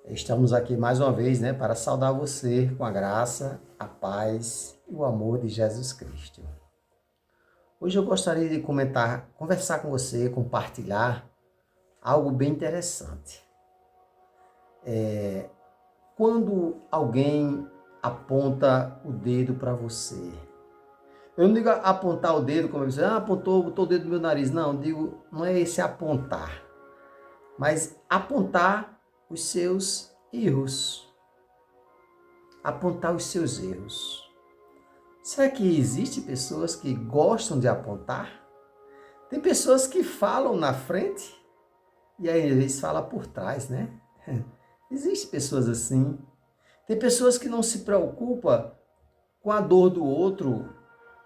Estamos aqui mais uma vez, né, para saudar você com a graça, a paz e o amor de Jesus Cristo. Hoje eu gostaria de conversar com você, compartilhar algo bem interessante. Quando alguém aponta o dedo para você, eu não digo apontar o dedo como você, botou o dedo no meu nariz. Não, digo, não é esse apontar, mas apontar os seus erros. Apontar os seus erros. Será que existem pessoas que gostam de apontar? Tem pessoas que falam na frente e aí eles falam por trás, né? Existem pessoas assim. Tem pessoas que não se preocupam com a dor do outro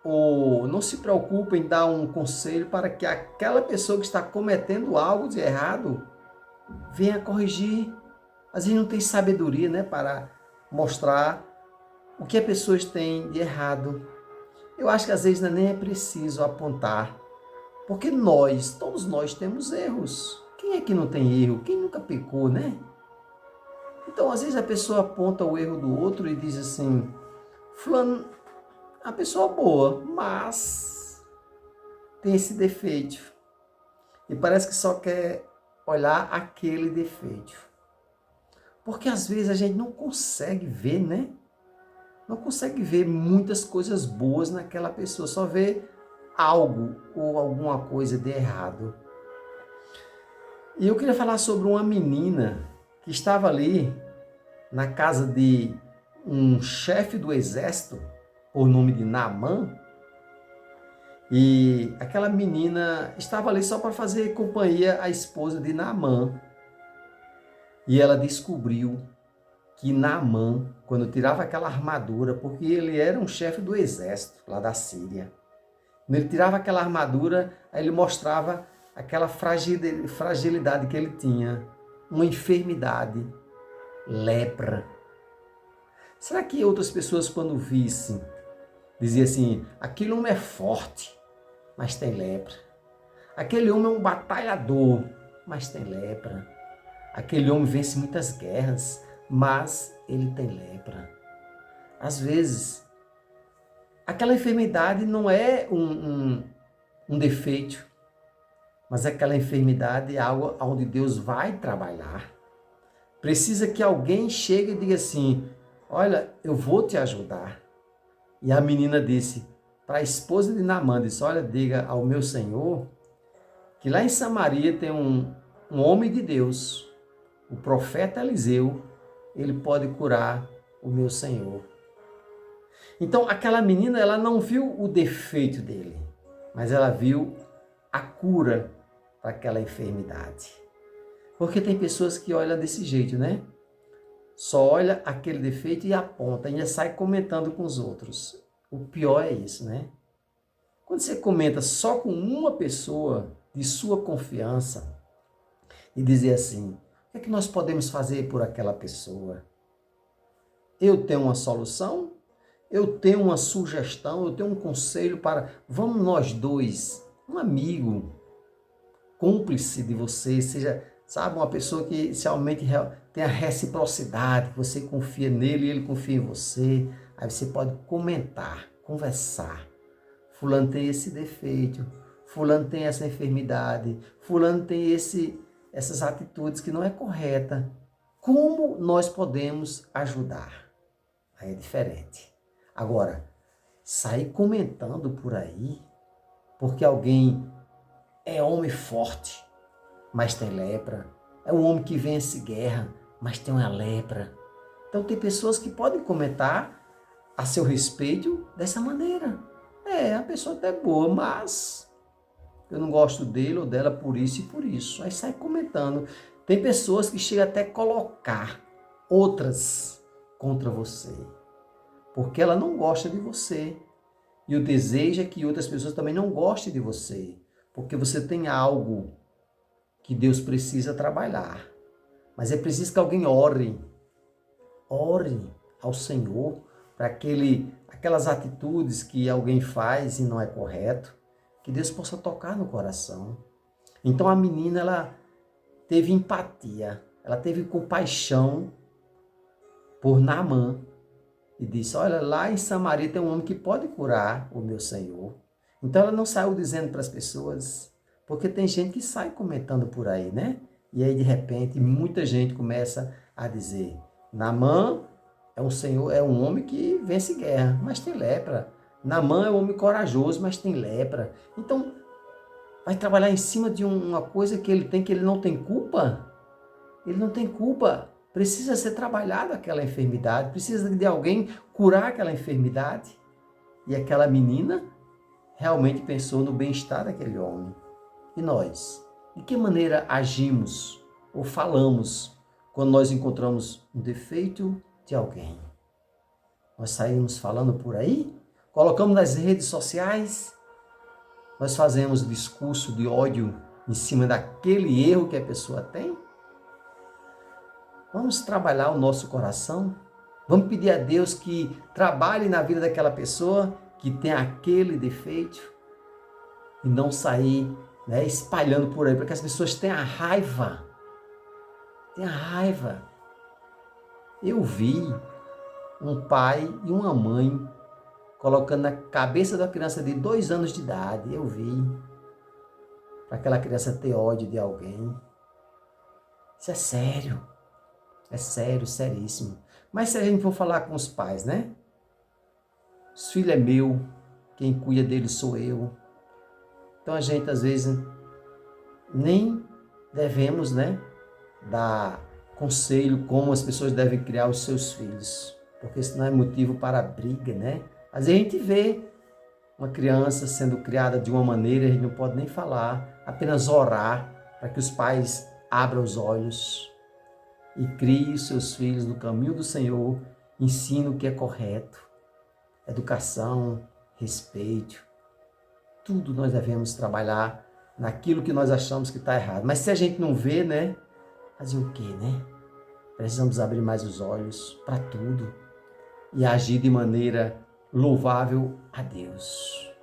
ou não se preocupam em dar um conselho para que aquela pessoa que está cometendo algo de errado venha corrigir. Às vezes não tem sabedoria, né, para mostrar o que as pessoas têm de errado. Eu acho que às vezes nem é preciso apontar, porque todos nós temos erros. Quem é que não tem erro? Quem nunca pecou, né? Então, às vezes a pessoa aponta o erro do outro e diz assim, fulano, é uma pessoa boa, mas tem esse defeito. E parece que só quer olhar aquele defeito. Porque às vezes a gente não consegue ver, né? Não consegue ver muitas coisas boas naquela pessoa, só vê algo ou alguma coisa de errado. E eu queria falar sobre uma menina que estava ali na casa de um chefe do exército, por nome de Naamã, e aquela menina estava ali só para fazer companhia à esposa de Naamã. E ela descobriu que Naamã, quando tirava aquela armadura, porque ele era um chefe do exército lá da Síria, quando ele tirava aquela armadura, aí ele mostrava aquela fragilidade que ele tinha, uma enfermidade, lepra. Será que outras pessoas, quando vissem, diziam assim, aquele homem é forte, mas tem lepra. Aquele homem é um batalhador, mas tem lepra. Aquele homem vence muitas guerras, mas ele tem lepra. Às vezes, aquela enfermidade não é um defeito, mas aquela enfermidade é algo onde Deus vai trabalhar. Precisa que alguém chegue e diga assim, olha, eu vou te ajudar. E a menina disse para a esposa de Naamã, disse, olha, diga ao meu Senhor que lá em Samaria tem um homem de Deus, o profeta Eliseu, ele pode curar o meu Senhor. Então, aquela menina, ela não viu o defeito dele, mas ela viu a cura para aquela enfermidade. Porque tem pessoas que olham desse jeito, né? Só olha aquele defeito e aponta, ainda sai comentando com os outros. O pior é isso, né? Quando você comenta só com uma pessoa de sua confiança e dizer assim, o que é que nós podemos fazer por aquela pessoa? Eu tenho uma solução? Eu tenho uma sugestão? Eu tenho um conselho para... Vamos nós dois, um amigo, cúmplice de você, seja, sabe, uma pessoa que realmente tem a reciprocidade, que você confia nele e ele confia em você. Aí você pode comentar, conversar. Fulano tem esse defeito, fulano tem essa enfermidade, fulano tem essas atitudes que não é correta. Como nós podemos ajudar? Aí é diferente. Agora, sair comentando por aí, porque alguém é homem forte, mas tem lepra. É um homem que vence guerra, mas tem uma lepra. Então tem pessoas que podem comentar a seu respeito dessa maneira. A pessoa até é boa, mas eu não gosto dele ou dela por isso e por isso. Aí sai comentando. Tem pessoas que chegam até a colocar outras contra você, porque ela não gosta de você. E o desejo é que outras pessoas também não gostem de você, porque você tem algo que Deus precisa trabalhar. Mas é preciso que alguém ore ao Senhor para aquelas atitudes que alguém faz e não é correto, que Deus possa tocar no coração. Então a menina, ela teve empatia. ela teve compaixão por Naamã e disse: olha, lá em Samaria tem um homem que pode curar o meu Senhor. Então ela não saiu dizendo para as pessoas, porque tem gente que sai comentando por aí, né? E aí de repente muita gente começa a dizer: Naamã é um senhor, é um homem que vence guerra, mas tem lepra. Naamã é um homem corajoso, mas tem lepra. Então vai trabalhar em cima de uma coisa que ele tem, que ele não tem culpa? Ele não tem culpa. Precisa ser trabalhada aquela enfermidade, precisa de alguém curar aquela enfermidade. E aquela menina realmente pensou no bem-estar daquele homem. E nós? De que maneira agimos ou falamos quando nós encontramos um defeito de alguém? Nós saímos falando por aí? Colocamos nas redes sociais? Nós fazemos discurso de ódio em cima daquele erro que a pessoa tem? Vamos trabalhar o nosso coração? Vamos pedir a Deus que trabalhe na vida daquela pessoa que tem aquele defeito e não sair, né, espalhando por aí, para que as pessoas tenham raiva. Tenha raiva. Eu vi um pai e uma mãe colocando na cabeça da criança de 2 anos de idade. Eu vi. Para aquela criança ter ódio de alguém. Isso é sério. É sério, seríssimo. Mas se a gente for falar com os pais, né? Os filhos é meu, quem cuida deles sou eu. Então a gente às vezes nem devemos, né, dar conselho como as pessoas devem criar os seus filhos, porque senão é motivo para briga, né? Às vezes a gente vê uma criança sendo criada de uma maneira, a gente não pode nem falar, apenas orar para que os pais abram os olhos e criem os seus filhos no caminho do Senhor, ensine o que é correto, educação, respeito, tudo nós devemos trabalhar naquilo que nós achamos que está errado. Mas se a gente não vê, né? Fazer o quê, né? Precisamos abrir mais os olhos para tudo e agir de maneira louvável a Deus.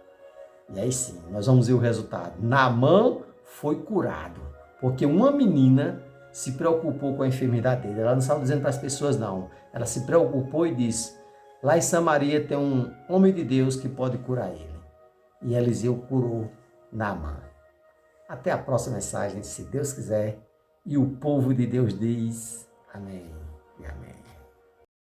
E aí sim, nós vamos ver o resultado. Naamã foi curado, porque uma menina se preocupou com a enfermidade dele. Ela não estava dizendo para as pessoas, não. Ela se preocupou e disse: lá em Samaria tem um homem de Deus que pode curar ele. E Eliseu curou Naamã. Até a próxima mensagem, se Deus quiser. E o povo de Deus diz: amém e amém.